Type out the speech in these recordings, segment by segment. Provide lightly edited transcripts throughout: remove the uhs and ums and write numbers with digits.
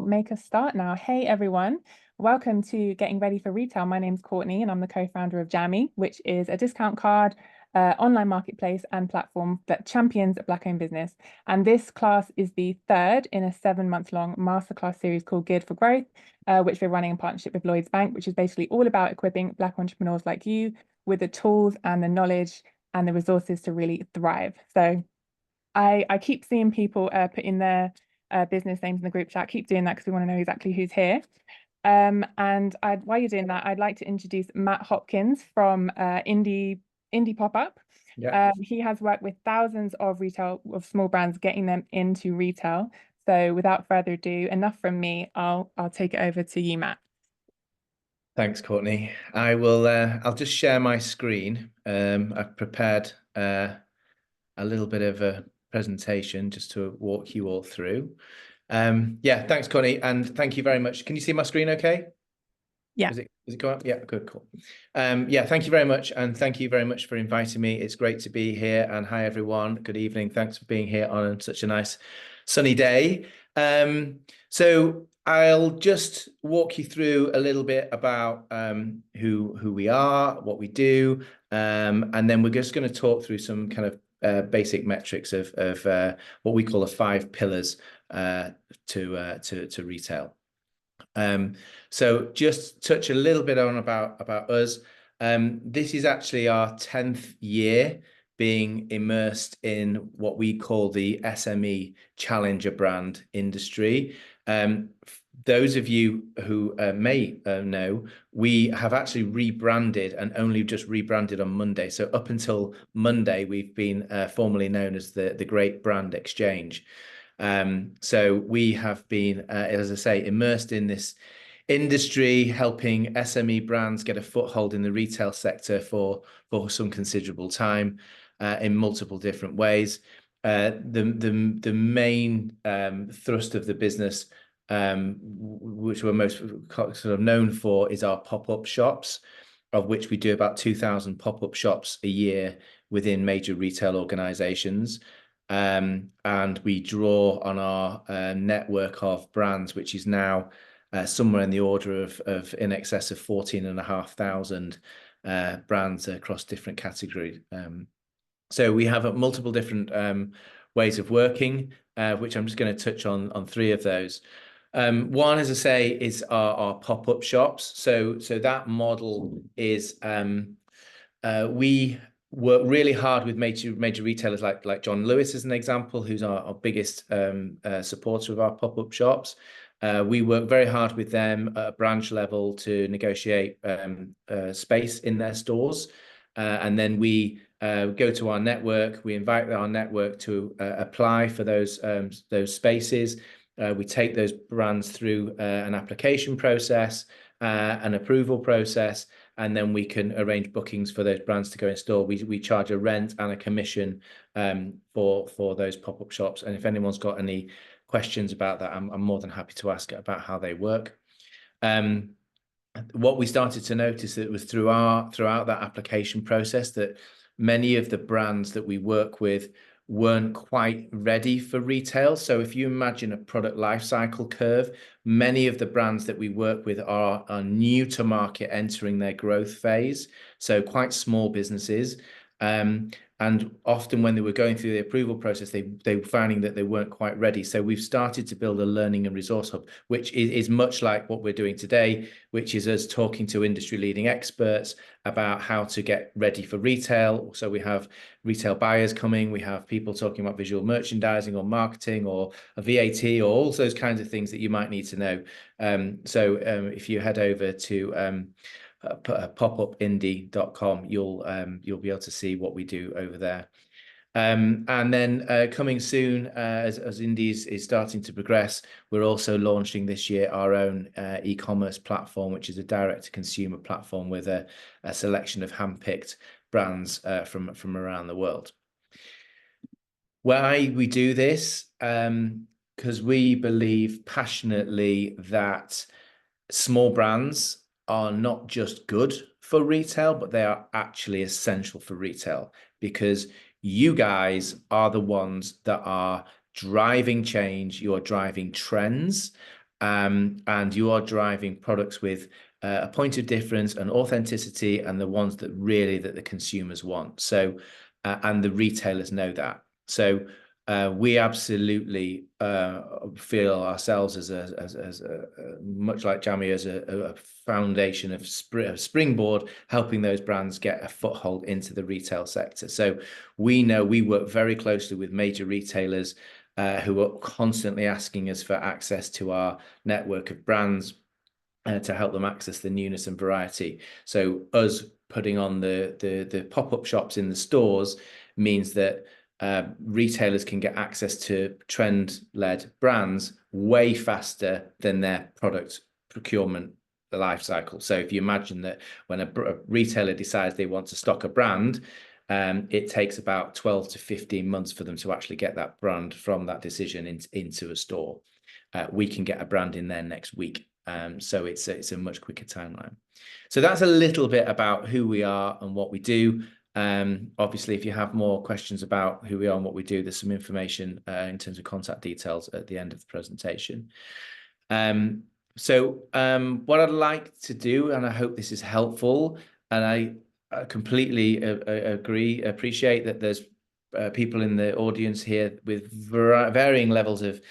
make a start now. Hey everyone, welcome to Getting Ready for Retail. My name's Courtney and I'm the co-founder of Jammy, which is a discount card, online marketplace and platform that champions Black-owned business. And this class is the third in a 7-month-long masterclass series called Geared for Growth, which we're running in partnership with Lloyds Bank, which is basically all about equipping Black entrepreneurs like you with the tools and the knowledge and the resources to really thrive. So I keep seeing people put in their business names in the group chat. Keep doing that because we want to know exactly who's here. And while you're doing that, I'd like to introduce Matt Hopkins from Indie POPUP. Yeah. He has worked with thousands of small brands, getting them into retail. So without further ado, enough from me. I'll take it over to you, Matt. Thanks, Courtney. I'll just share my screen. I've prepared a little bit of a presentation just to walk you all through. Yeah, thanks, Courtney, and thank you very much. Can you see my screen okay? Yeah. Is it going up? Yeah, good, cool. Yeah, thank you very much, and thank you very much for inviting me. It's great to be here, and hi everyone. Good evening. Thanks for being here on such a nice sunny day. So I'll just walk you through a little bit about who we are, what we do, and then we're just going to talk through some kind of basic metrics of what we call the 5 pillars to retail. So just touch a little bit on about us. This is actually our 10th year being immersed in what we call the SME challenger brand industry. Those of you who may know, we have actually rebranded and only just rebranded on Monday. So up until Monday, we've been formerly known as the Great Brand Exchange. So we have been, as I say, immersed in this industry, helping SME brands get a foothold in the retail sector for some considerable time in multiple different ways. The main thrust of the business, which we're most sort of known for, is our pop-up shops, of which we do about 2,000 pop-up shops a year within major retail organizations. And we draw on our network of brands, which is now somewhere in the order of in excess of 14,500 brands across different categories. So we have multiple different ways of working, which I'm just going to touch on 3 of those. One, as I say, is our pop-up shops. So that model is we work really hard with major retailers like John Lewis as an example, who's our biggest supporter of our pop-up shops. We work very hard with them at a branch level to negotiate space in their stores, and then we go to our network. We invite our network to apply for those spaces. We take those brands through an application process, an approval process, and then we can arrange bookings for those brands to go in store. We charge a rent and a commission for those pop-up shops. And if anyone's got any questions about that, I'm more than happy to ask about how they work. What we started to notice that was throughout that application process that many of the brands that we work with weren't quite ready for retail. So if you imagine a product life cycle curve, many of the brands that we work with are new to market, entering their growth phase. So quite small businesses. And often when they were going through the approval process, they were finding that they weren't quite ready. So we've started to build a learning and resource hub, which is much like what we're doing today, which is us talking to industry leading experts about how to get ready for retail. So we have retail buyers coming, we have people talking about visual merchandising or marketing or a VAT or all those kinds of things that you might need to know. If you head over to popupindie.com, you'll be able to see what we do over there. And then coming soon, as Indie is starting to progress, we're also launching this year our own e-commerce platform, which is a direct-to-consumer platform with a selection of hand-picked brands from around the world. Why we do this? Because we believe passionately that small brands are not just good for retail, but they are actually essential for retail, because you guys are the ones that are driving change, you're driving trends, and you are driving products with a point of difference and authenticity, and the ones that really that the consumers want. So, and the retailers know that. So we absolutely feel ourselves as a much like Jammy, as a foundation of a springboard, helping those brands get a foothold into the retail sector. So we know we work very closely with major retailers who are constantly asking us for access to our network of brands to help them access the newness and variety. So us putting on the pop-up shops in the stores means that retailers can get access to trend-led brands way faster than their product procurement life cycle. So if you imagine that when a retailer decides they want to stock a brand, it takes about 12 to 15 months for them to actually get that brand from that decision into a store. We can get a brand in there next week. So it's a much quicker timeline. So that's a little bit about who we are and what we do. Obviously, if you have more questions about who we are and what we do, there's some information in terms of contact details at the end of the presentation. So what I'd like to do, and I hope this is helpful, and I completely appreciate that there's people in the audience here with varying levels of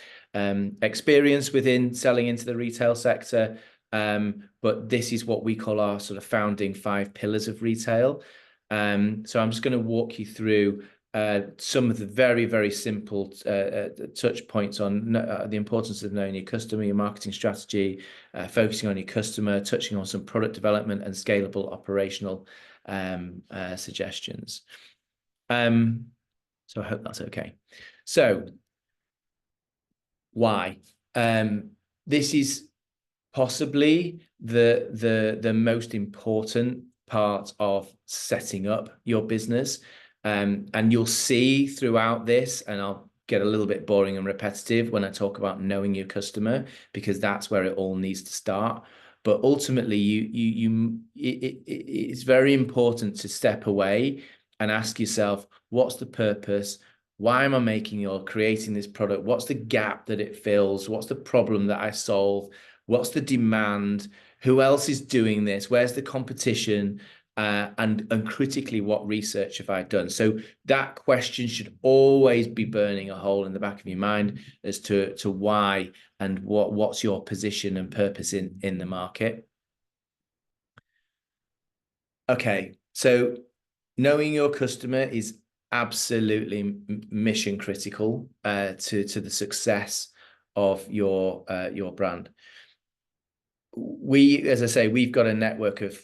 experience within selling into the retail sector. But this is what we call our sort of founding 5 pillars of retail. So I'm just going to walk you through some of the very, very simple touch points on the importance of knowing your customer, your marketing strategy, focusing on your customer, touching on some product development and scalable operational suggestions. So I hope that's okay. So why? This is possibly the most important part of setting up your business. And you'll see throughout this, and I'll get a little bit boring and repetitive when I talk about knowing your customer, because that's where it all needs to start. But ultimately, it's very important to step away and ask yourself, what's the purpose? Why am I making or creating this product? What's the gap that it fills? What's the problem that I solve? What's the demand? Who else is doing this? Where's the competition? And critically, what research have I done? So that question should always be burning a hole in the back of your mind as to why and what's your position and purpose in the market. Okay, so knowing your customer is absolutely mission critical to the success of your brand. As I say, we've got a network of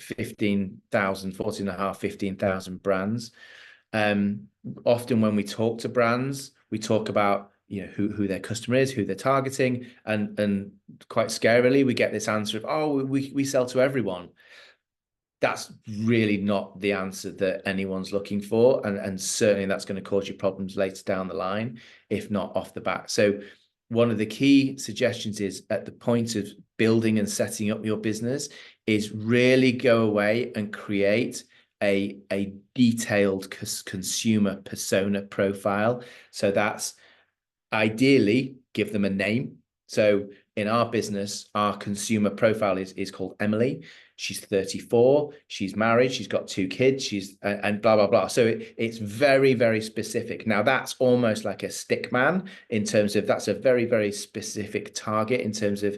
15,000, 15,000 brands. Often when we talk to brands, we talk about who their customer is, who they're targeting, and quite scarily we get this answer of, oh, we sell to everyone. That's really not the answer that anyone's looking for, and certainly that's going to cause you problems later down the line, if not off the bat. So one of the key suggestions is at the point of building and setting up your business is really go away and create a detailed consumer persona profile. So that's ideally give them a name. So in our business, our consumer profile is called Emily. She's 34, she's married, she's got 2 kids, and blah, blah, blah. So it's very, very specific. Now that's almost like a stick man in terms of that's a very, very specific target in terms of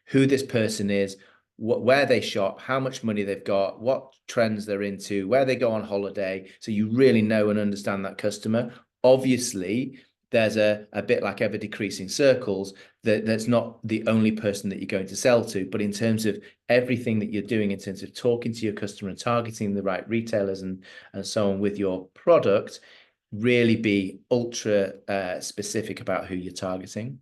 who this person is, where they shop, how much money they've got, what trends they're into, where they go on holiday. So you really know and understand that customer. Obviously, there's a bit like ever decreasing circles, that's not the only person that you're going to sell to, but in terms of everything that you're doing in terms of talking to your customer and targeting the right retailers and so on with your product, really be ultra specific about who you're targeting.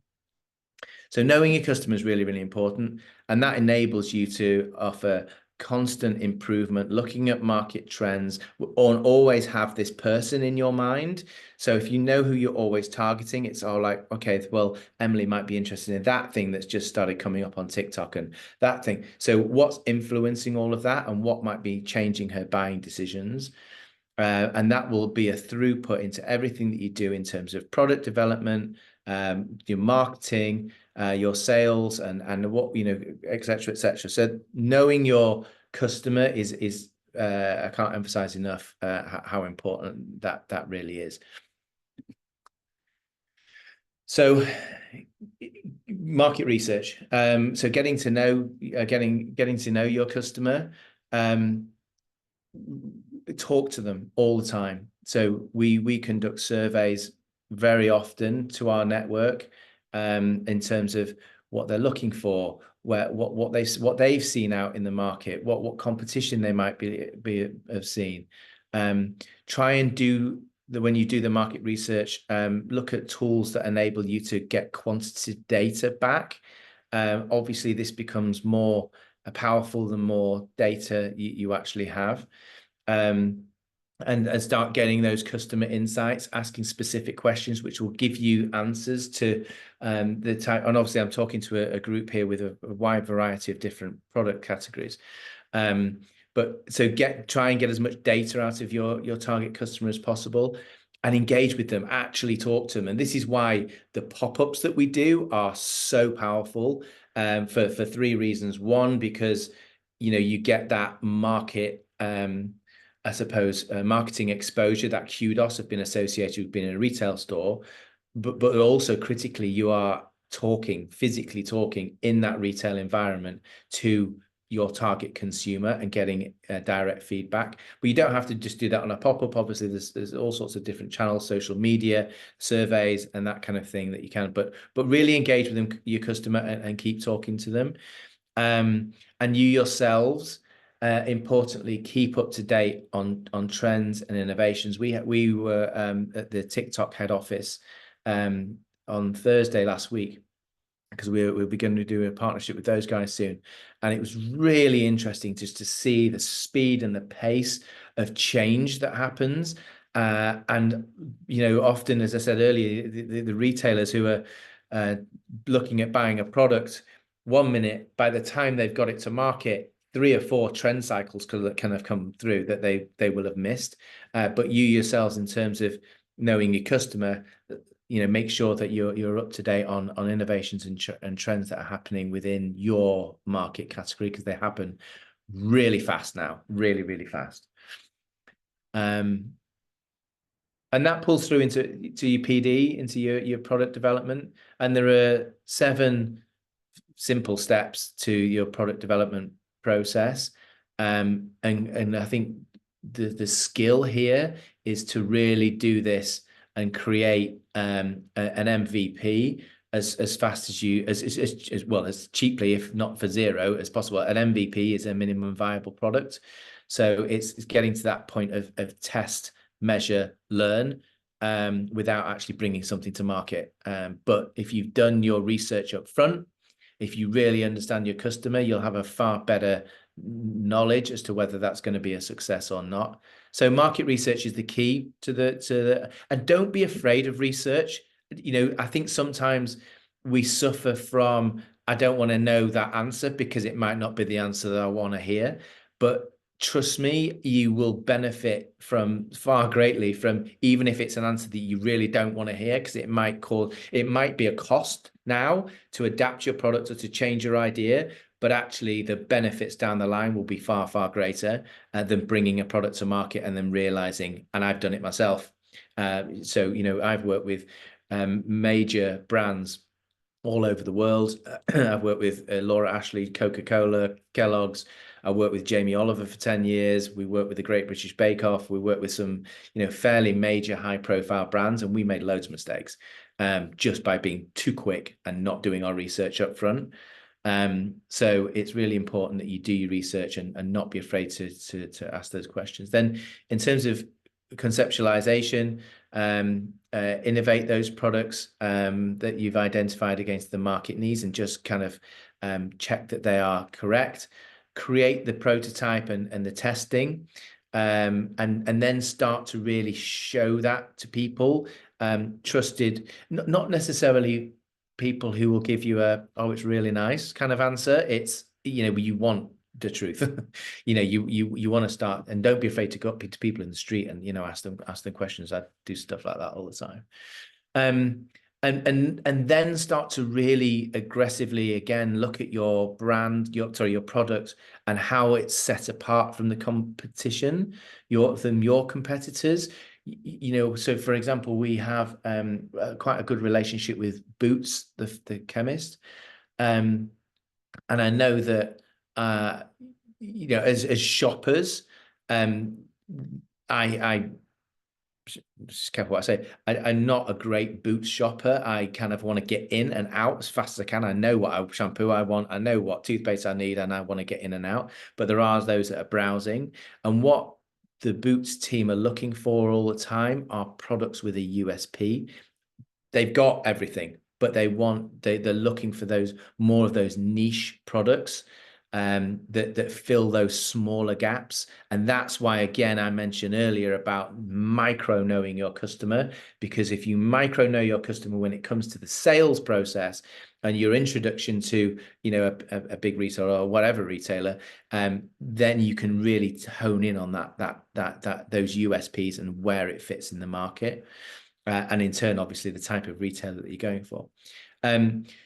So knowing your customer is really, really important, and that enables you to offer constant improvement, looking at market trends, and always have this person in your mind. So if you know who you're always targeting, it's all like, okay, well, Emily might be interested in that thing that's just started coming up on TikTok and that thing. So what's influencing all of that and what might be changing her buying decisions? And that will be a throughput into everything that you do in terms of product development, your marketing, your sales, and what, et cetera, et cetera. So knowing your customer is I can't emphasize enough how important that really is. So market research. So getting to know your customer, talk to them all the time. So we conduct surveys very often to our network, in terms of what they're looking for, what they've seen out in the market, what competition they might have seen. Try and do when you do the market research, look at tools that enable you to get quantitative data back. Obviously, this becomes more powerful the more data you actually have. And start getting those customer insights, asking specific questions, which will give you answers to the type. And obviously, I'm talking to a group here with a wide variety of different product categories. But so try and get as much data out of your target customer as possible, and engage with them, actually talk to them. And this is why the pop-ups that we do are so powerful, for three reasons. One, because you get that market, I suppose, marketing exposure, that kudos of being associated with being in a retail store, but also critically, you are physically talking in that retail environment to your target consumer and getting direct feedback. But you don't have to just do that on a pop-up. Obviously, there's all sorts of different channels, social media, surveys, and that kind of thing that you can. But really engage with them, your customer, and keep talking to them. And you yourselves, importantly, keep up to date on trends and innovations. We were at the TikTok head office on Thursday last week, because we'll be going to do a partnership with those guys soon. And it was really interesting just to see the speed and the pace of change that happens. And often, as I said earlier, the retailers who are looking at buying a product 1 minute, by the time they've got it to market, 3 or 4 trend cycles can have come through that they will have missed. But you yourselves, in terms of knowing your customer, make sure that you're up to date on innovations and trends that are happening within your market category, because they happen really fast now, really, really fast. And that pulls through into your PD, into your product development. And there are 7 simple steps to your product development process. And I think the skill here is to really do this and create an MVP as fast as well, as cheaply, if not for zero, as possible. An MVP is a minimum viable product. So it's getting to that point of test, measure, learn, without actually bringing something to market. But if you've done your research up front, if you really understand your customer, you'll have a far better knowledge as to whether that's going to be a success or not. So market research is the key to the and don't be afraid of research. I think sometimes we suffer from, I don't want to know that answer because it might not be the answer that I want to hear. But trust me, you will benefit far greatly from, even if it's an answer that you really don't want to hear, because it might be a cost now to adapt your product or to change your idea, but actually the benefits down the line will be far, far greater than bringing a product to market and then realizing, and I've done it myself. So, I've worked with major brands all over the world. I've worked with Laura Ashley, Coca-Cola, Kellogg's. I worked with Jamie Oliver for 10 years. We worked with the Great British Bake Off. We worked with some, fairly major high-profile brands, and we made loads of mistakes just by being too quick and not doing our research up front. So it's really important that you do your research and not be afraid to ask those questions. Then, in terms of conceptualization, innovate those products that you've identified against the market needs, and just kind of check that they are correct. Create the prototype and the testing, and then start to really show that to people, trusted, not necessarily people who will give you oh, it's really nice kind of answer. It's, you want the truth. You want to start, and don't be afraid to go up to people in the street and ask them questions. I do stuff like that all the time. and then start to really aggressively again look at your brand, your product, and how it's set apart from the competition, your competitors. So for example, we have quite a good relationship with Boots, the chemist, and I know that as shoppers, um, I just careful what I say. I'm not a great Boots shopper. I kind of want to get in and out as fast as I can. I know what shampoo I want. I know what toothpaste I need, and I want to get in and out. But there are those that are browsing. And what the Boots team are looking for all the time are products with a USP. They've got everything, but they're looking for those more of those niche products that fill those smaller gaps. And that's why, again, I mentioned earlier about micro knowing your customer, because if you micro know your customer when it comes to the sales process and your introduction to, a big retailer or whatever retailer, then you can really hone in on those USPs and where it fits in the market. And in turn, obviously, the type of retailer that you're going for.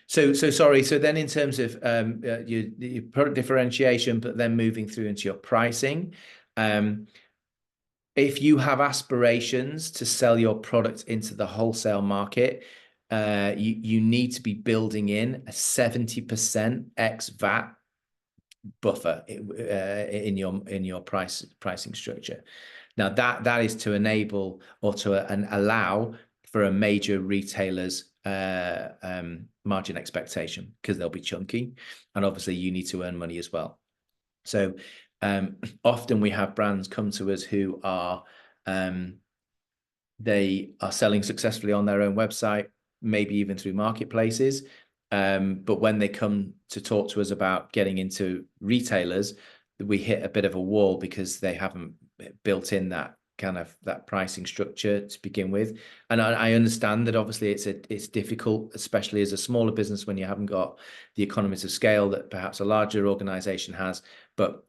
So sorry. So then in terms of your product differentiation, but then moving through into your pricing, if you have aspirations to sell your product into the wholesale market, you need to be building in a 70% ex VAT buffer in your pricing structure. Now that is to enable or to allow for a major retailer's margin expectation, because they'll be chunky, and obviously you need to earn money as well. So often we have brands come to us who are they are selling successfully on their own website, maybe even through marketplaces. But when they come to talk to us about getting into retailers, we hit a bit of a wall because they haven't built in that pricing structure to begin with. And I understand that obviously it's difficult, especially as a smaller business, when you haven't got the economies of scale that perhaps a larger organization has. But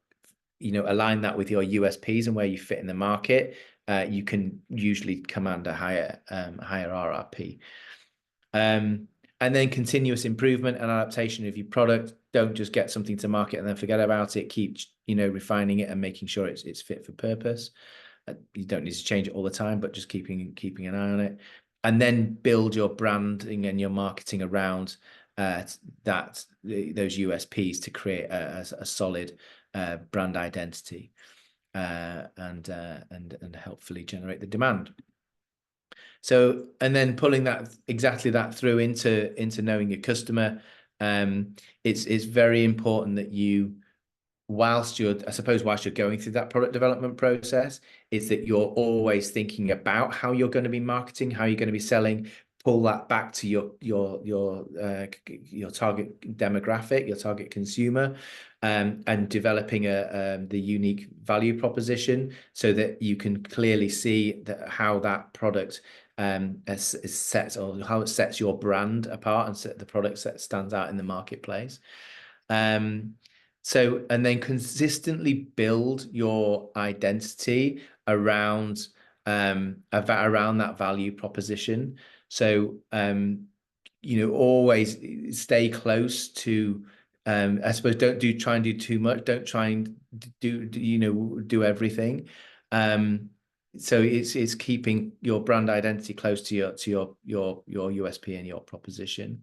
align that with your USPs and where you fit in the market. You can usually command a higher RRP. And then continuous improvement and adaptation of your product. Don't just get something to market and then forget about it. Keep refining it and making sure it's fit for purpose. You don't need to change it all the time, but just keeping an eye on it. And then build your branding and your marketing around those USPs to create a solid brand identity and helpfully generate the demand. So, and then pulling exactly that through into knowing your customer, it's very important that you, whilst you're going through that product development process, is that you're always thinking about how you're going to be marketing, how you're going to be selling. Pull that back to your target demographic, your target consumer, and developing the unique value proposition so that you can clearly see how that product sets, or how it sets your brand apart and the product that stands out in the marketplace. So, and then consistently build your identity around that value proposition. So, always stay close to, I suppose, don't try and do too much. Don't try and do everything. So it's keeping your brand identity close to your USP and your proposition.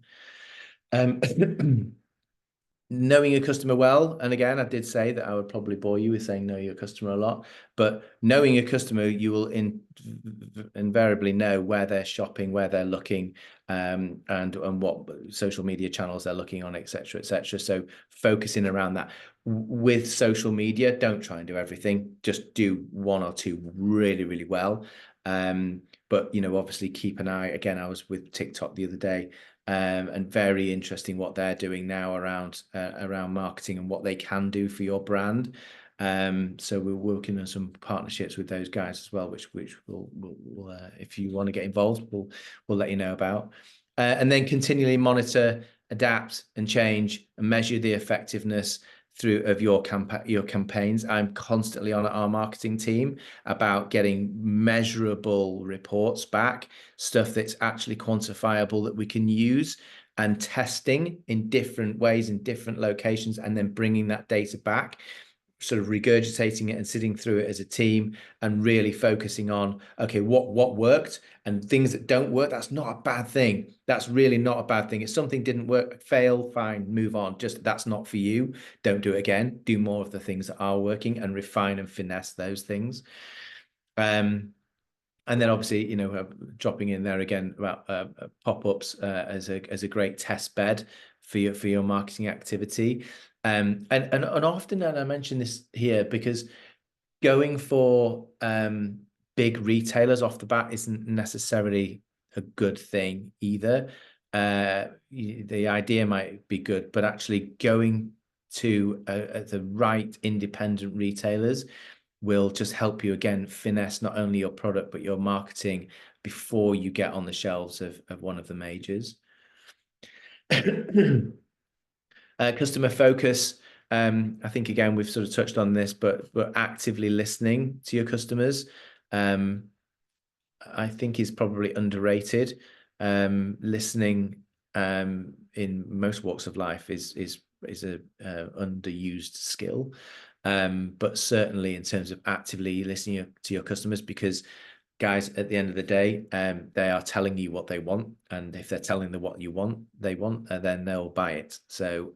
Knowing your customer well, and again, I did say that I would probably bore you with saying know your customer a lot, but knowing your customer, you will invariably know where they're shopping, where they're looking, and what social media channels they're looking on, etc., etc. So focusing around that. With social media, don't try and do everything. Just do one or two really, really well. But obviously keep an eye. Again, I was with TikTok the other day. And very interesting what they're doing now around marketing and what they can do for your brand. So we're working on some partnerships with those guys as well, which we'll if you want to get involved, we'll let you know about. And then continually monitor, adapt, and change, and measure the effectiveness your campaigns. I'm constantly on our marketing team about getting measurable reports back, stuff that's actually quantifiable that we can use, and testing in different ways in different locations, and then bringing that data back, sort of regurgitating it and sitting through it as a team, and really focusing on, okay, what worked, and things that don't work, that's not a bad thing. That's really not a bad thing. If something didn't work, fail, fine, move on. Just, that's not for you. Don't do it again. Do more of the things that are working and refine and finesse those things. And then obviously, you know, dropping in there again about pop-ups as a great test bed for your marketing activity. And often, and I mention this here because going for big retailers off the bat isn't necessarily a good thing either. The idea might be good, but actually going to the right independent retailers will just help you, again, finesse not only your product but your marketing before you get on the shelves of one of the majors. Customer focus. I think, again, we've sort of touched on this, but actively listening to your customers, I think, is probably underrated. Listening in most walks of life is a underused skill, but certainly in terms of actively listening to your customers, because guys, at the end of the day, they are telling you what they want, and if they're telling them what you want, then they'll buy it. So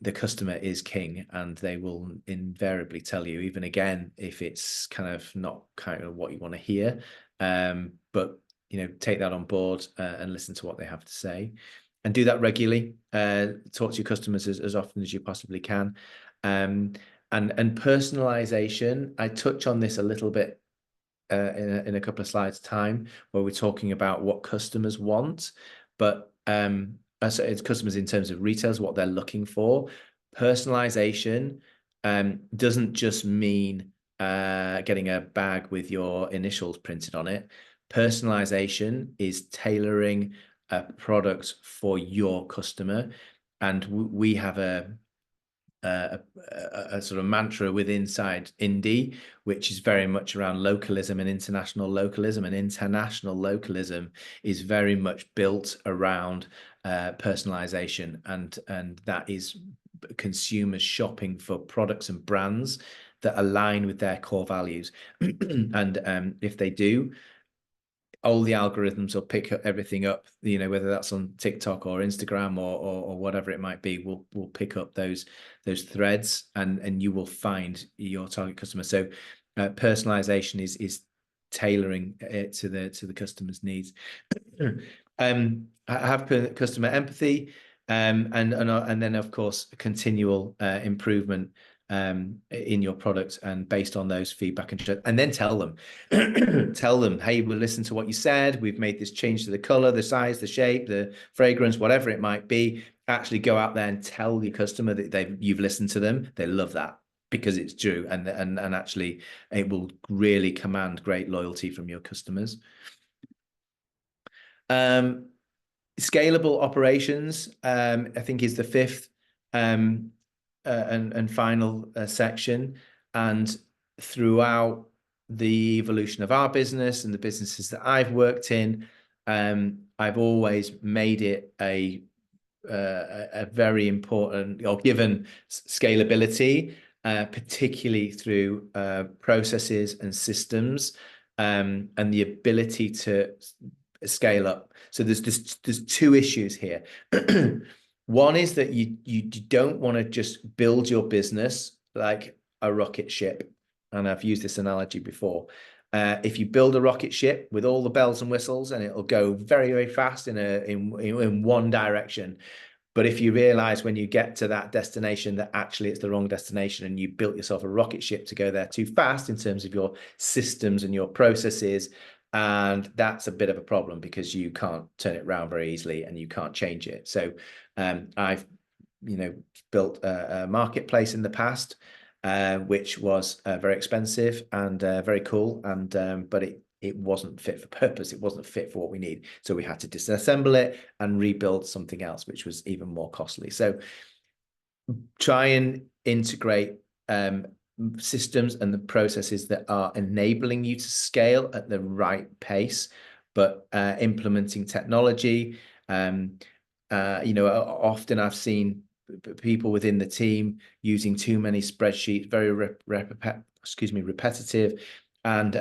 the customer is king, and they will invariably tell you, even again, if it's kind of not kind of what you want to hear. But you know, take that on board and listen to what they have to say, and do that regularly. Talk to your customers as often as you possibly can. And personalization, I touch on this a little bit in a couple of slides time, where we're talking about what customers want, but so it's customers in terms of retailers, what they're looking for. Personalization doesn't just mean getting a bag with your initials printed on it. Personalization is tailoring a product for your customer, and we have a sort of mantra inside Indie, which is very much around localism and international localism. And international localism is very much built around personalization, and that is consumers shopping for products and brands that align with their core values. And if they do, all the algorithms will pick everything up, you know, whether that's on TikTok or Instagram or whatever it might be, will pick up those threads, and you will find your target customer. So personalization is tailoring it to the customer's needs. I have customer empathy, and then, of course, continual improvement in your product, and based on those feedback, and then tell them hey, we'll listen to what you said, we've made this change to the color, the size, the shape, the fragrance, whatever it might be. Actually go out there and tell your customer that you've listened to them. They love that, because it's true, and actually it will really command great loyalty from your customers. Scalable operations, I think, is the fifth and final section. And throughout the evolution of our business and the businesses that I've worked in, I've always made it a very important, or given scalability, particularly through processes and systems, and the ability to scale up. So there's two issues here. One is that you don't want to just build your business like a rocket ship, and I've used this analogy before. If you build a rocket ship with all the bells and whistles, and it'll go very, very fast in one direction, but if you realize when you get to that destination that actually it's the wrong destination, and you built yourself a rocket ship to go there too fast in terms of your systems and your processes, and that's a bit of a problem, because you can't turn it around very easily and you can't change it. So I've built a marketplace in the past, which was very expensive and very cool, and but it wasn't fit for purpose. It wasn't fit for what we need. So we had to disassemble it and rebuild something else, which was even more costly. So try and integrate systems and the processes that are enabling you to scale at the right pace, but implementing technology. Often I've seen people within the team using too many spreadsheets, very repetitive, and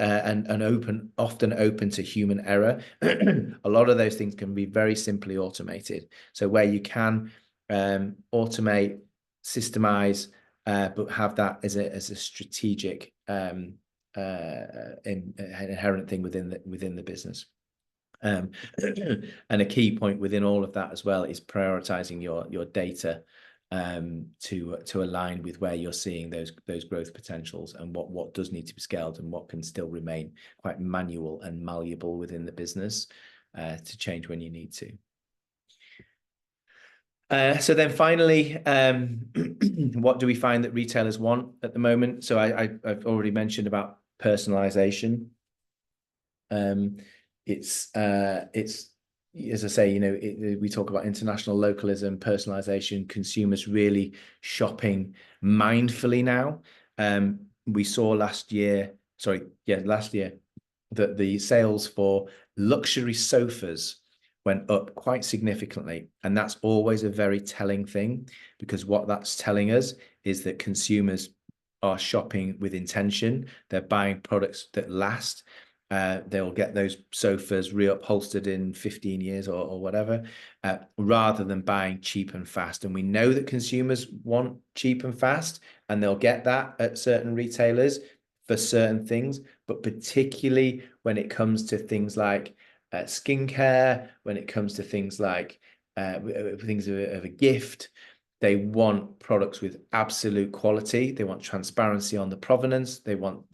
often open to human error. A lot of those things can be very simply automated. So where you can automate, systemize, but have that as a strategic inherent thing within the business. And a key point within all of that as well is prioritizing your data to align with where you're seeing those growth potentials, and what does need to be scaled and what can still remain quite manual and malleable within the business to change when you need to. So then finally, what do we find that retailers want at the moment? So I've already mentioned about personalization. It's as I say, we talk about international localism, personalization, consumers really shopping mindfully now. We saw last year that the sales for luxury sofas went up quite significantly. And that's always a very telling thing, because what that's telling us is that consumers are shopping with intention. They're buying products that last. They'll get those sofas reupholstered in 15 years or whatever, rather than buying cheap and fast. And we know that consumers want cheap and fast, and they'll get that at certain retailers for certain things, but particularly when it comes to things like skincare, when it comes to things like things of a gift, they want products with absolute quality. They want transparency on the provenance. They want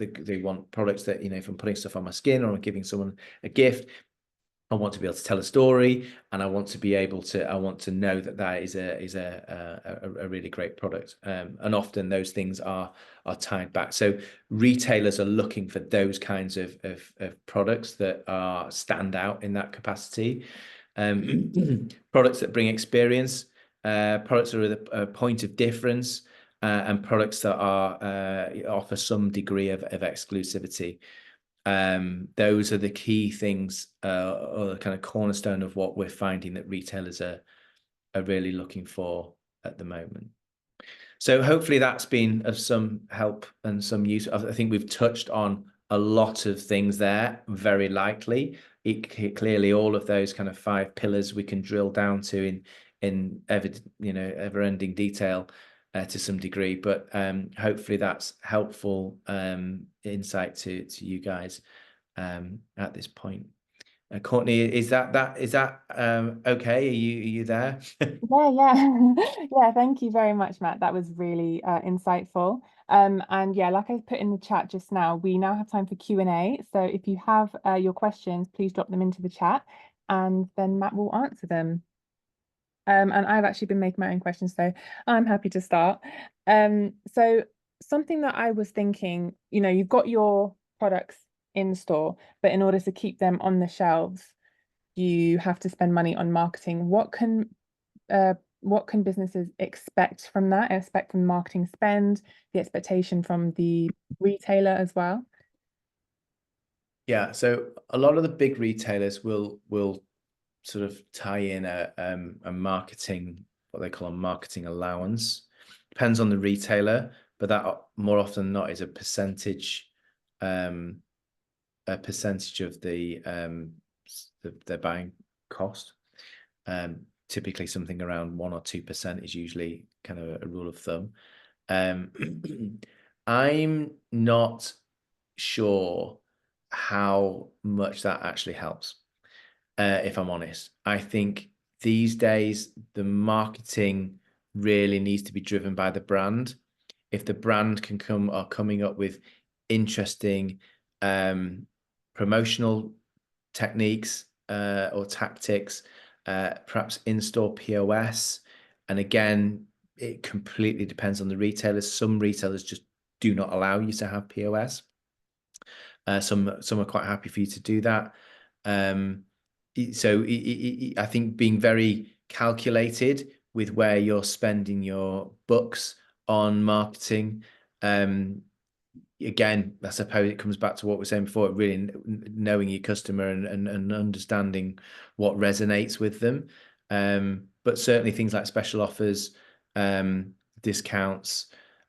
products that, if I'm putting stuff on my skin or I'm giving someone a gift, I want to be able to tell a story, and I want to know that that is a really great product. And often those things are tied back. So retailers are looking for those kinds of products that stand out in that capacity. Products that bring experience, products that are a point of difference, and products that offer some degree of exclusivity. Those are the key things, or the kind of cornerstone of what we're finding that retailers are really looking for at the moment. So hopefully that's been of some help and some use. I think we've touched on a lot of things there, very likely. Clearly all of those kind of 5 pillars we can drill down to in ever-ending detail to some degree, but hopefully that's helpful insight to you guys at this point. Courtney, is that okay? Are you there? Yeah. Yeah, thank you very much, Matt. That was really insightful. And yeah, like I put in the chat just now, we now have time for Q&A. So if you have your questions, please drop them into the chat, and then Matt will answer them. And I've actually been making my own questions, so I'm happy to start. So something that I was thinking, you've got your products in store, but in order to keep them on the shelves, you have to spend money on marketing. What can businesses expect from that? Expect from marketing spend, the expectation from the retailer as well? Yeah, so a lot of the big retailers will sort of tie in a marketing, what they call a marketing allowance. Depends on the retailer, but that more often than not is a percentage of their buying cost. Typically something around 1 or 2% is usually kind of a rule of thumb. I'm not sure how much that actually helps. If I'm honest, I think these days the marketing really needs to be driven by the brand. If the brand coming up with interesting promotional techniques or tactics, perhaps in-store POS, and again, it completely depends on the retailers. Some retailers just do not allow you to have POS. Some are quite happy for you to do that. So I think being very calculated with where you're spending your bucks on marketing. Again, I suppose it comes back to what we were saying before, really knowing your customer and understanding what resonates with them. But certainly things like special offers, discounts,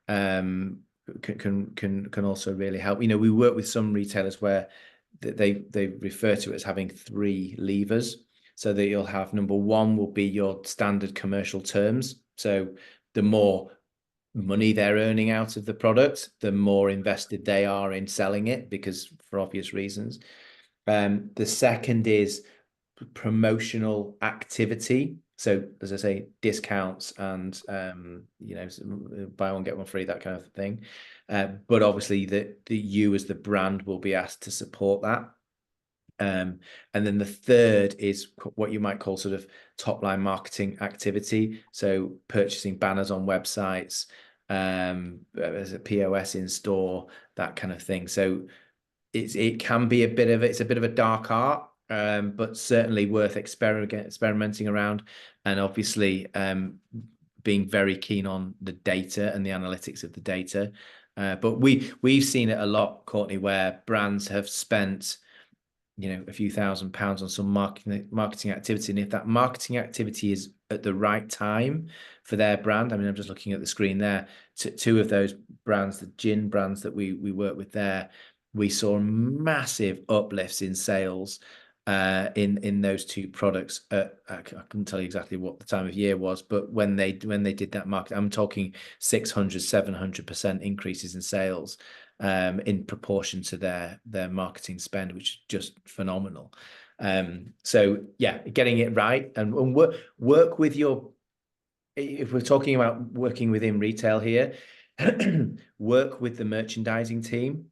can also really help. You know, we work with some retailers where they refer to it as having 3 levers. So that you'll have, number one will be your standard commercial terms. So the more money they're earning out of the product, the more invested they are in selling it, because for obvious reasons. The second is promotional activity. So as I say, discounts and you know, buy one get one free, that kind of thing. But obviously the you as the brand will be asked to support that. And then the third is what you might call sort of top line marketing activity. So purchasing banners on websites, as a POS in store, that kind of thing. So it can be it's a bit of a dark art, but certainly worth experimenting around, and obviously being very keen on the data and the analytics of the data. But we've seen it a lot, Courtney, where brands have spent, you know, a few £1,000s on some marketing activity, and if that marketing activity is at the right time for their brand, I mean, I'm just looking at the screen there, two of those brands, the gin brands that we work with there, we saw massive uplifts in sales in those 2 products. I couldn't tell you exactly what the time of year was, but when they did that market, I'm talking 600-700% increases in sales in proportion to their marketing spend, which is just phenomenal. So yeah, getting it right and work with your, if we're talking about working within retail here, work with the merchandising team,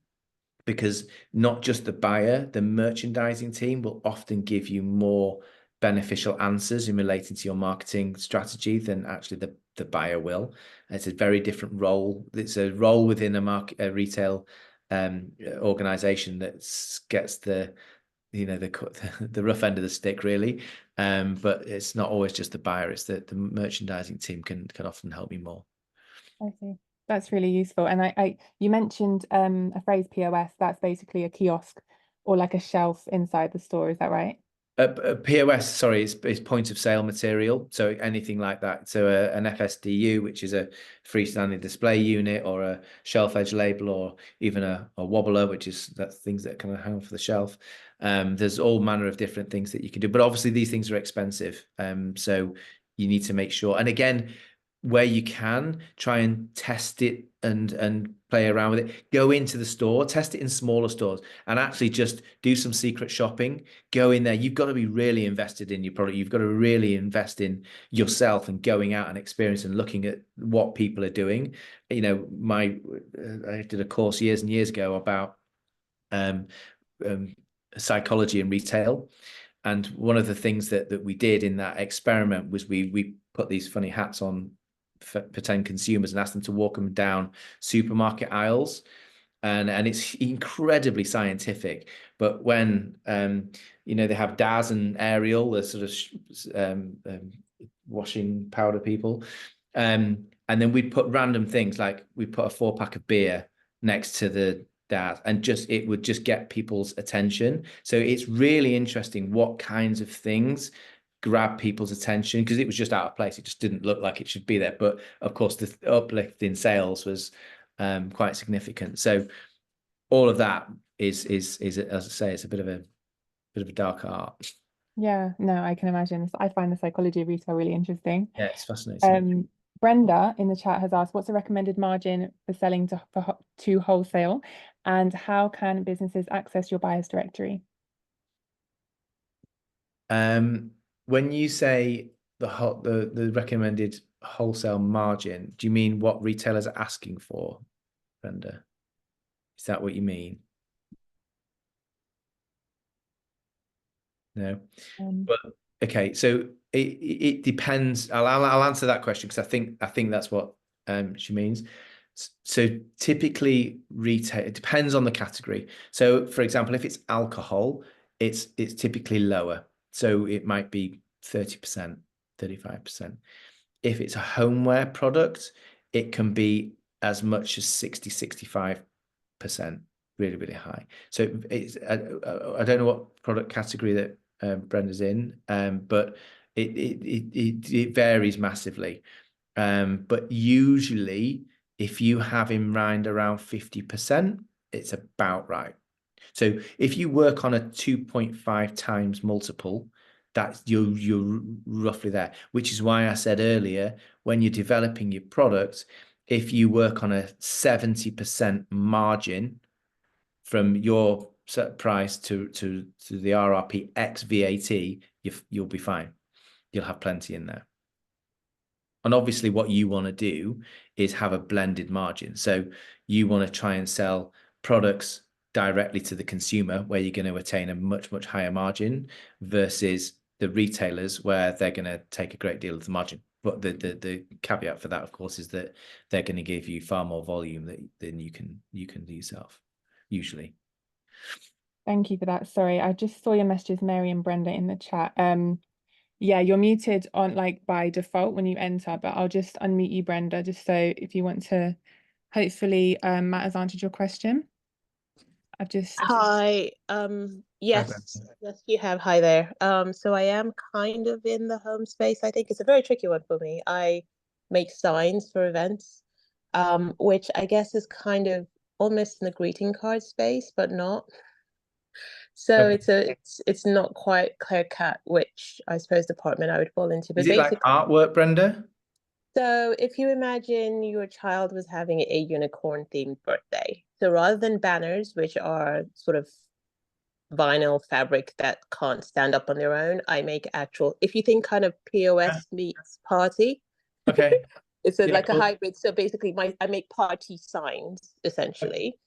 because not just the buyer, the merchandising team will often give you more beneficial answers in relating to your marketing strategy than actually the buyer will. It's a very different role. It's a role within a retail organization that gets the, you know, the rough end of the stick, really. But it's not always just the buyer, it's the merchandising team can often help you more. I see. That's really useful. And you mentioned a phrase POS, that's basically a kiosk or like a shelf inside the store, is that right? POS, sorry, is point of sale material. So anything like that. So an FSDU, which is a freestanding display unit, or a shelf edge label, or even a wobbler, which is things that kind of hang off the shelf. There's all manner of different things that you can do, but obviously these things are expensive. So you need to make sure. And again, where you can, try and test it and play around with it. Go into the store, test it in smaller stores, and actually just do some secret shopping. Go in there. You've got to be really invested in your product. You've got to really invest in yourself and going out and experience and looking at what people are doing. You know, I did a course years and years ago about psychology in retail. And one of the things that we did in that experiment was we put these funny hats on for pretend consumers and asked them to walk them down supermarket aisles. And it's incredibly scientific. But when you know, they have Daz and Ariel, the sort of washing powder people, and then we'd put random things, like we put a 4-pack of beer next to the Daz, and it would just get people's attention. So it's really interesting what kinds of things grab people's attention, because it was just out of place. It just didn't look like it should be there. But of course, the uplift in sales was quite significant. So all of that is as I say, it's a bit of a dark art. Yeah, no, I can imagine. I find the psychology of retail really interesting. Yeah, it's fascinating. Brenda in the chat has asked, what's a recommended margin for selling to wholesale, and how can businesses access your buyers directory? When you say the recommended wholesale margin, do you mean what retailers are asking for, Brenda? Is that what you mean? No. But okay, so it depends. I'll answer that question, because I think that's what she means. So typically retail, it depends on the category. So for example, if it's alcohol, it's typically lower. So it might be 30%, 35%. if it's a homeware product, it can be as much as 60-65%, really, really high. So it's I don't know what product category that Brenda's in, but it varies massively. But usually, if you have in mind around 50%, it's about right. So if you work on a 2.5 times multiple, that's you're roughly there, which is why I said earlier, when you're developing your product, if you work on a 70% margin from your set price to the RRP X VAT, you'll be fine. You'll have plenty in there. And obviously what you want to do is have a blended margin. So you want to try and sell products directly to the consumer where you're going to attain a much, much higher margin versus the retailers where they're going to take a great deal of the margin. But the caveat for that, of course, is that they're going to give you far more volume than you can do yourself, usually. Thank you for that. Sorry, I just saw your messages, Mary and Brenda, in the chat. Yeah, you're muted on by default when you enter, but I'll just unmute you, Brenda, just so if you want to, hopefully Matt has answered your question. Hi. Yes, you have. Hi there. So I am kind of in the home space. I think it's a very tricky one for me. I make signs for events, which I guess is kind of almost in the greeting card space, but not. So Okay. it's not quite clear cut which I suppose department I would fall into. But Is it like basically, artwork, Brenda? so if you imagine your child was having a unicorn themed birthday, so rather than banners, which are sort of vinyl fabric that can't stand up on their own, I make actual, if you think kind of POS meets party, Okay. it's like cool. a hybrid. So basically I make party signs essentially,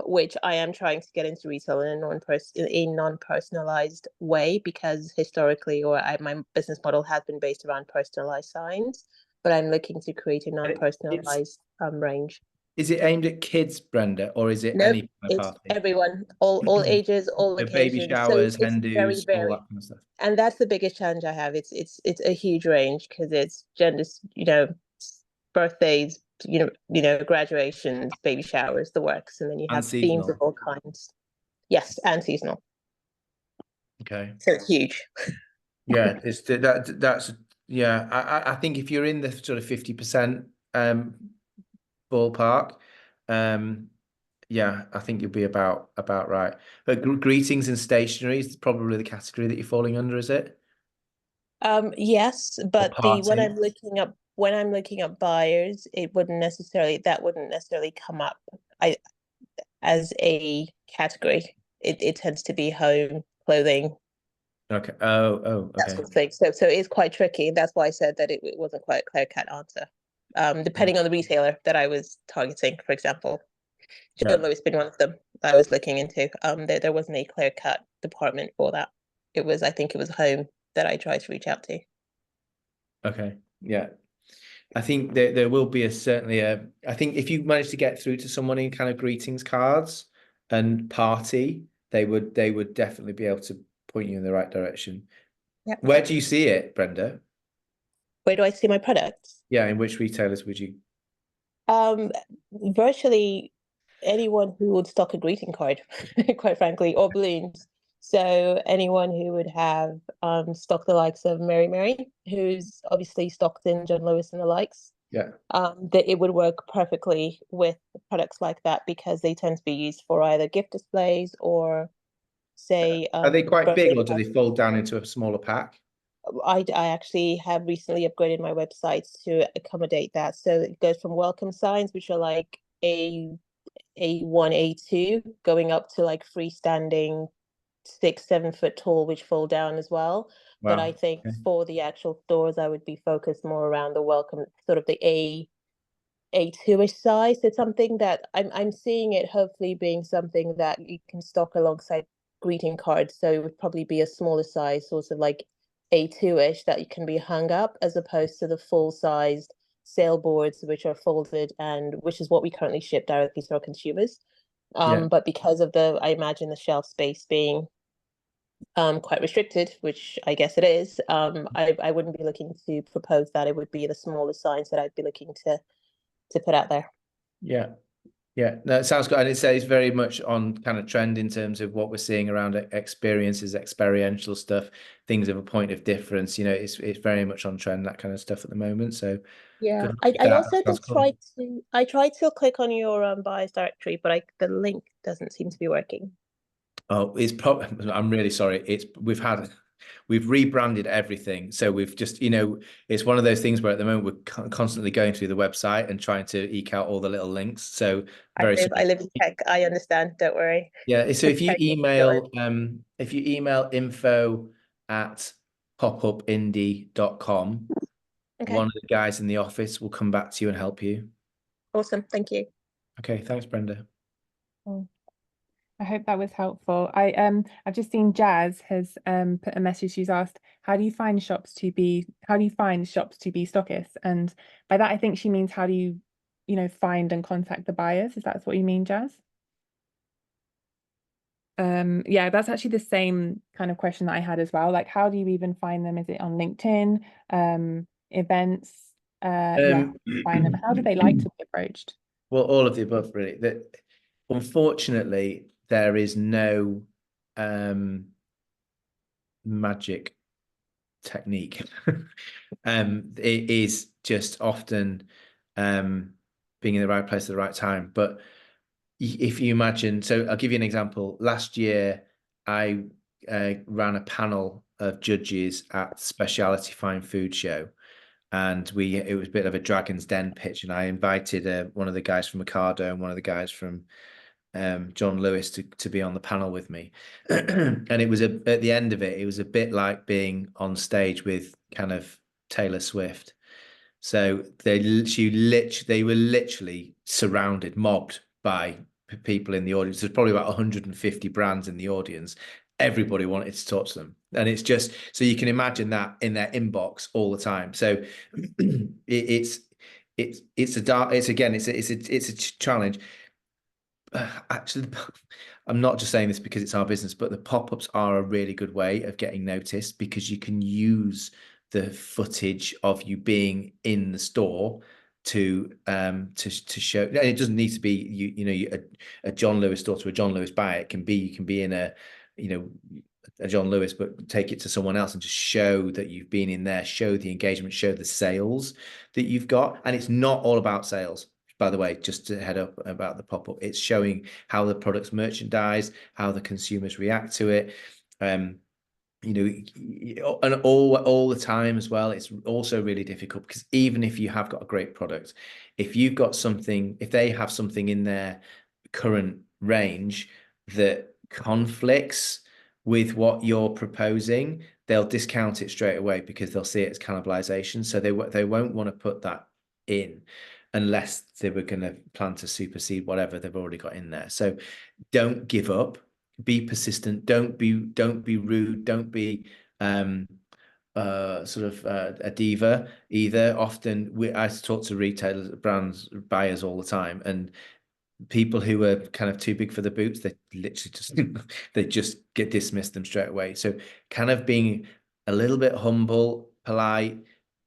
which I am trying to get into retail in a non-personalized way, because historically my business model has been based around personalized signs, but I'm looking to create a non-personalized range. Is it aimed at kids, Brenda, or is it Nope, any kind of it's party? everyone, all ages, all The baby occasions. So showers, it's hen very do's, all that varied. kind of stuff. And that's the biggest challenge I have. It's a huge range, because it's genders, birthdays, graduations, baby showers, the works, and then you And have themes of seasonal. all kinds. Yes, and seasonal. Okay. So it's huge. Yeah, that's yeah. I think if you're in the sort of 50% ballpark, yeah, I think you'll be about right. But greetings and stationery is probably the category that you're falling under, is it? Yes, Or but when party? I'm looking up buyers, that wouldn't necessarily come up as a category. It tends to be home, clothing, Okay. Oh, that okay. sort of thing. So it's quite tricky. That's why I said that it wasn't quite a clear cut answer. Depending on the retailer that I was targeting, for example, John Lewis being one of them I was looking into. There wasn't a clear cut department for that. I think it was home that I tried to reach out to. Okay. Yeah. I think there will be certainly I think if you manage to get through to someone in kind of greetings cards and party, they would definitely be able to point you in the right direction. Yeah. Where do you see it, Brenda? Where do I see my products? Yeah, in which retailers would you? Virtually anyone who would stock a greeting card, quite frankly, or balloons. So anyone who would have stocked the likes of Mary, who's obviously stocked in John Lewis and the likes. Yeah. That it would work perfectly with products like that, because they tend to be used for either gift displays or, say, Are they quite big, or do parties. they fold down into a smaller pack? I actually have recently upgraded my website to accommodate that. So it goes from welcome signs, which are like A1, A2, going up to like freestanding 6-7 foot tall, which fall down as well. Wow. But I think for the actual stores, I would be focused more around the welcome, sort of the A2-ish size. It's something that I'm seeing it hopefully being something that you can stock alongside greeting cards. So it would probably be a smaller size, sort of like A2-ish, that you can be hung up, as opposed to the full-sized sale boards, which are folded, and which is what we currently ship directly to our consumers. But because of I imagine the shelf space being quite restricted, which I guess it is, I wouldn't be looking to propose that. It would be the smaller signs that I'd be looking to put out there. Yeah. Yeah, no, it sounds good. And it's very much on kind of trend in terms of what we're seeing around experiences, experiential stuff, things of a point of difference. You know, it's very much on trend, that kind of stuff at the moment. So Yeah, good luck with I that. also Sounds did cool. I tried to click on your buyers directory, but the link doesn't seem to be working. Oh, it's probably, I'm really sorry. We've rebranded everything. So we've just, you know, it's one of those things where at the moment we're constantly going through the website and trying to eke out all the little links. So very I sorry. live in tech. I understand. Don't worry. Yeah. So It's tech. if you email info@popupindie.com, Okay, one of the guys in the office will come back to you and help you. awesome. Thank you. Okay. Thanks, Brenda. Cool. I hope that was helpful. I've just seen Jazz has put a message. She's asked, how do you find shops to be stockists? And by that I think she means how do you, find and contact the buyers? Is that what you mean, Jazz? Yeah, that's actually the same kind of question that I had as well. Like, how do you even find them? Is it on LinkedIn, events? Yeah, find them. How do they like to be approached? Well, all of the above, really. That unfortunately there is no magic technique. It is just often being in the right place at the right time. But if you imagine, so I'll give you an example. Last year, I ran a panel of judges at Specialty Fine Food Show, and it was a bit of a Dragon's Den pitch, and I invited one of the guys from Ocado and one of the guys from John Lewis to be on the panel with me. And it was at the end of it, it was a bit like being on stage with kind of Taylor Swift. So they were literally surrounded, mobbed by people in the audience. There's probably about 150 brands in the audience. Everybody wanted to talk to them, and it's just so you can imagine that in their inbox all the time. So it's a challenge. Actually, I'm not just saying this because it's our business, but the pop-ups are a really good way of getting noticed because you can use the footage of you being in the store to show. And it doesn't need to be a John Lewis store to a John Lewis buyer. It can be you can be in a John Lewis, but take it to someone else and just show that you've been in there, show the engagement, show the sales that you've got. And it's not all about sales. By the way, just to head up about the pop-up, it's showing how the product's merchandised, how the consumers react to it. And all the time as well, it's also really difficult because even if you have got a great product, if they have something in their current range that conflicts with what you're proposing, they'll discount it straight away because they'll see it as cannibalization. So they won't want to put that in unless they were going to plan to supersede whatever they've already got in there. So don't give up, be persistent, don't be rude, don't be a diva either. Often I talk to retailers, brands, buyers all the time, and people who are kind of too big for the boots, they literally just get dismissed them straight away. So kind of being a little bit humble, polite,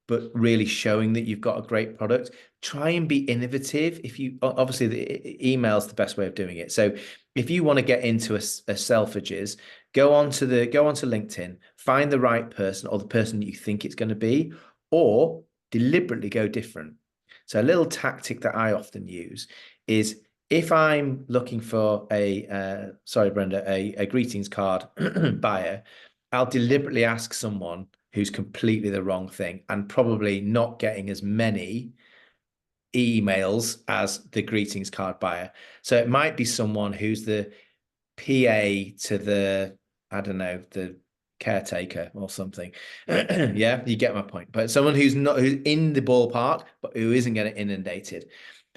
but really showing that you've got a great product. Try and be innovative. Obviously the email's the best way of doing it. So if you want to get into a Selfridges, go onto LinkedIn, find the right person or the person that you think it's going to be, or deliberately go different. So a little tactic that I often use is if I'm looking for a greetings card buyer, I'll deliberately ask someone who's completely the wrong thing and probably not getting as many emails as the greetings card buyer. So it might be someone who's the PA to the, I don't know, the caretaker or something. Yeah, you get my point. But someone who's in the ballpark, but who isn't getting inundated.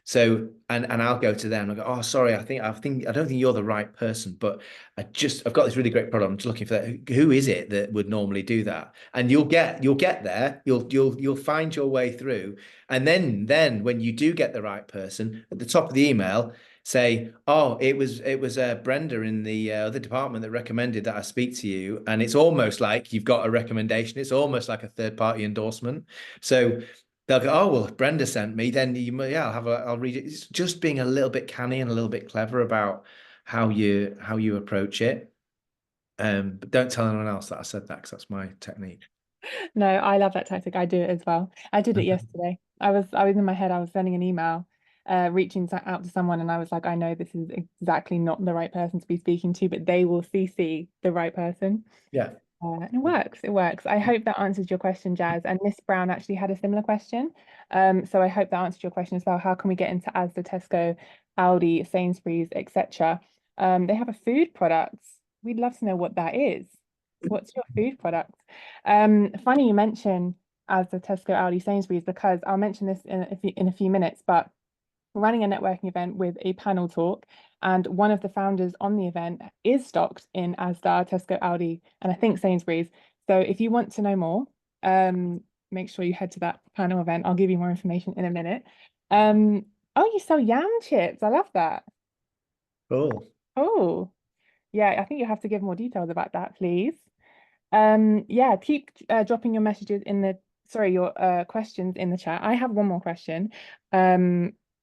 So, and I'll go to them and I go, oh, sorry, I don't think you're the right person, but I've got this really great product. I'm just looking for that. Who is it that would normally do that? And you'll get there. You'll find your way through. And then when you do get the right person, at the top of the email, say, oh, it was Brenda in the other department that recommended that I speak to you. And it's almost like you've got a recommendation. It's almost like a third-party endorsement. So they'll go, oh, well, if Brenda sent me, then I'll read it. It's just being a little bit canny and a little bit clever about how you approach it. But don't tell anyone else that I said that, because that's my technique. No, I love that tactic. I do it as well. I did it yesterday. I was in my head, I was sending an email, reaching out to someone, and I was like, I know this is exactly not the right person to be speaking to, but they will CC the right person. Yeah. It works. It works. I hope that answers your question, Jazz. And Miss Brown actually had a similar question. So I hope that answered your question as well. How can we get into Asda, Tesco, Aldi, Sainsbury's, etc.? They have a food product. We'd love to know what that is. What's your food product? Funny you mention Asda, Tesco, Aldi, Sainsbury's, because I'll mention this in a few minutes, but we're running a networking event with a panel talk, and one of the founders on the event is stocked in Asda, Tesco, Aldi, and I think Sainsbury's. So if you want to know more, make sure you head to that panel event. I'll give you more information in a minute. Oh, you sell yam chips. I love that. Cool. Oh, yeah, I think you have to give more details about that, please. Yeah, keep dropping your messages in the your questions in the chat. I have one more question,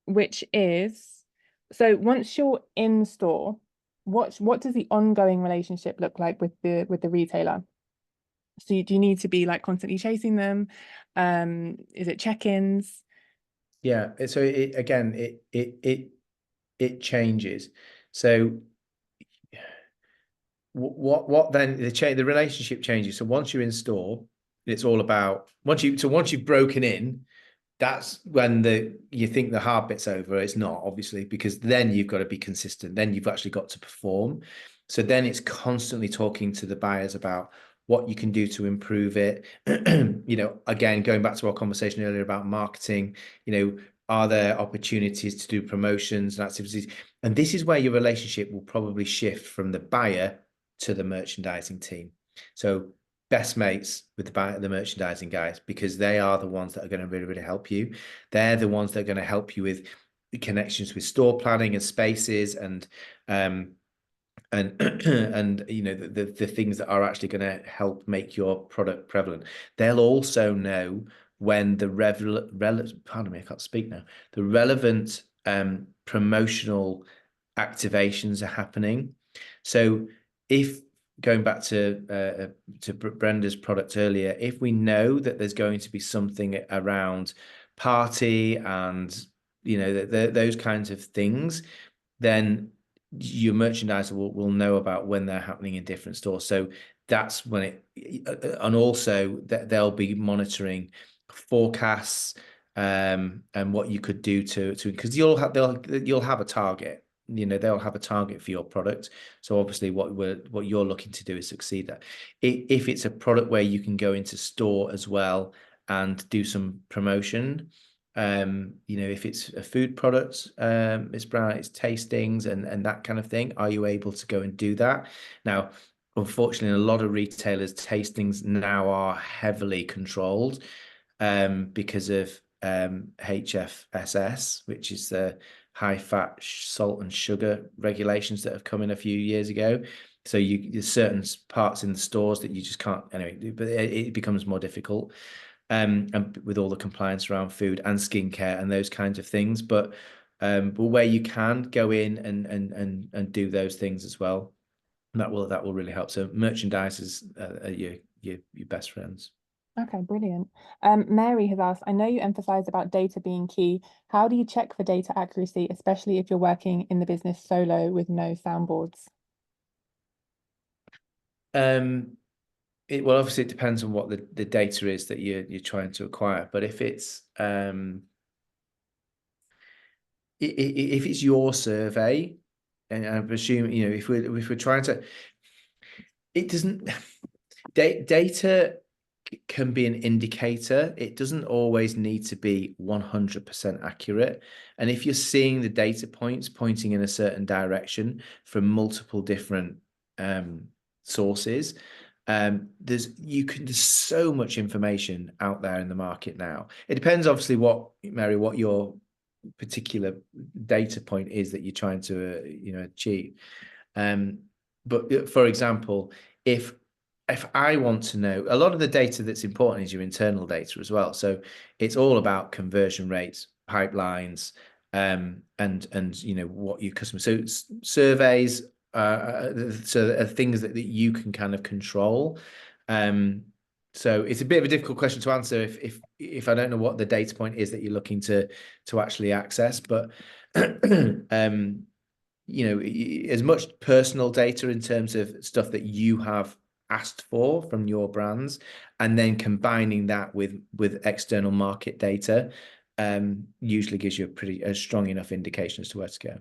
which is, so once you're in store, what does the ongoing relationship look like with the retailer? So do you need to be like constantly chasing them? Is it check-ins? Yeah. So it changes. So what then the relationship changes. So once you're in store, it's all about once you've broken in, that's when you think the hard bit's over. It's not, obviously, because then you've got to be consistent. Then you've actually got to perform. So then it's constantly talking to the buyers about what you can do to improve it. Again, going back to our conversation earlier about marketing, are there opportunities to do promotions and activities? And this is where your relationship will probably shift from the buyer to the merchandising team. So best mates with the merchandising guys, because they are the ones that are going to really, really help you. They're the ones that are going to help you with connections with store planning and spaces and and the things that are actually going to help make your product prevalent. They'll also know when the pardon me, I can't speak now. The relevant promotional activations are happening. So if going back to Brenda's product earlier, if we know that there's going to be something around party and those kinds of things, then your merchandiser will know about when they're happening in different stores. So that's when and also that they'll be monitoring forecasts and what you could do to because you'll have a target. They'll have a target for your product. So obviously what you're looking to do is succeed that. If it's a product where you can go into store as well and do some promotion, if it's a food product, Miss Brown, it's tastings and that kind of thing. Are you able to go and do that? Now, unfortunately, a lot of retailers, tastings now are heavily controlled because of HFSS, which is the high fat, salt and sugar regulations that have come in a few years ago. So there's certain parts in the stores that you just can't, anyway, but it becomes more difficult. And with all the compliance around food and skincare and those kinds of things, but where you can go in and do those things as well, that will really help. So merchandisers are your best friends. Okay, brilliant. Mary has asked, I know you emphasize about data being key. How do you check for data accuracy, especially if you're working in the business solo with no soundboards? Well, obviously it depends on what the data is that you're trying to acquire. But if it's your survey, and I presume if we're trying to, it doesn't data can be an indicator. It doesn't always need to be 100% accurate. And if you're seeing the data points pointing in a certain direction from multiple different sources, there's so much information out there in the market now. It depends, obviously, Mary, what your particular data point is that you're trying to achieve. But for example, if I want to know, a lot of the data that's important is your internal data as well. So it's all about conversion rates, pipelines, and what your customers. So surveys, so things that you can kind of control. So it's a bit of a difficult question to answer if I don't know what the data point is that you're looking to actually access, but as much personal data in terms of stuff that you have asked for from your brands, and then combining that with external market data, usually gives you a strong enough indication as to where to go.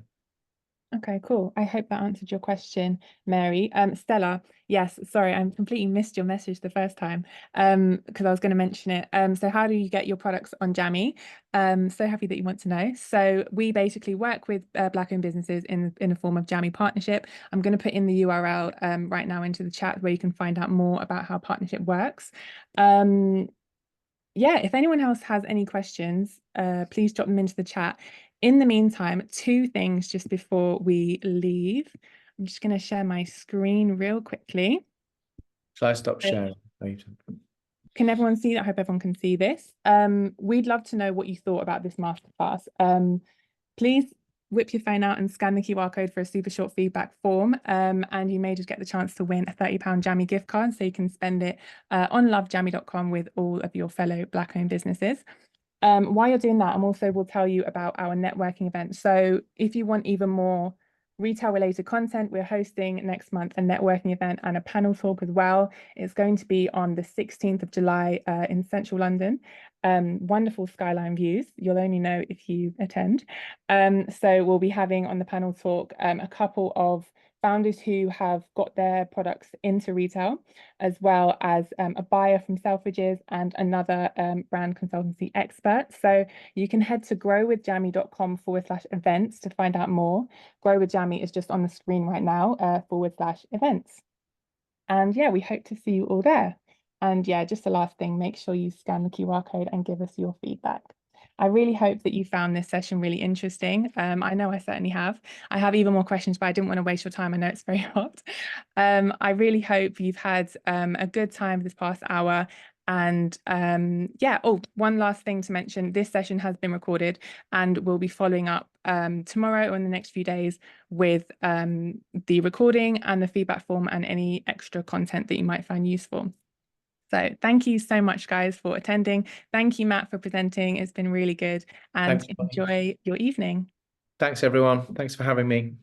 Okay, cool. I hope that answered your question, Mary. Stella, yes, sorry, I completely missed your message the first time because I was going to mention it. So how do you get your products on Jammy? So happy that you want to know. So we basically work with Black-owned businesses in the form of Jammy partnership. I'm going to put in the URL right now into the chat where you can find out more about how partnership works. Yeah, if anyone else has any questions, please drop them into the chat. In the meantime, 2 things just before we leave. I'm just going to share my screen real quickly. Shall I stop sharing? Can everyone see that? I hope everyone can see this. We'd love to know what you thought about this masterclass. Please whip your phone out and scan the QR code for a super short feedback form, and you may just get the chance to win a £30 Jammy gift card, so you can spend it on lovejammy.com with all of your fellow Black-owned businesses. While you're doing that, I'm also will tell you about our networking event. So if you want even more retail related content, we're hosting next month a networking event and a panel talk as well. It's going to be on the 16th of July in central London. Wonderful skyline views. You'll only know if you attend. So we'll be having on the panel talk a couple of founders who have got their products into retail, as well as a buyer from Selfridges and another brand consultancy expert. So you can head to growwithjammy.com/events to find out more. Grow with Jammy is just on the screen right now, /events. And yeah, we hope to see you all there. And yeah, just the last thing, make sure you scan the QR code and give us your feedback. I really hope that you found this session really interesting. I know I certainly have. I have even more questions, but I didn't want to waste your time. I know it's very hot. I really hope you've had a good time this past hour. And yeah, oh, one last thing to mention, this session has been recorded and we'll be following up tomorrow or in the next few days with the recording and the feedback form and any extra content that you might find useful. So thank you so much, guys, for attending. Thank you, Matt, for presenting. It's been really good, and enjoy your evening. Thanks, everyone. Thanks for having me.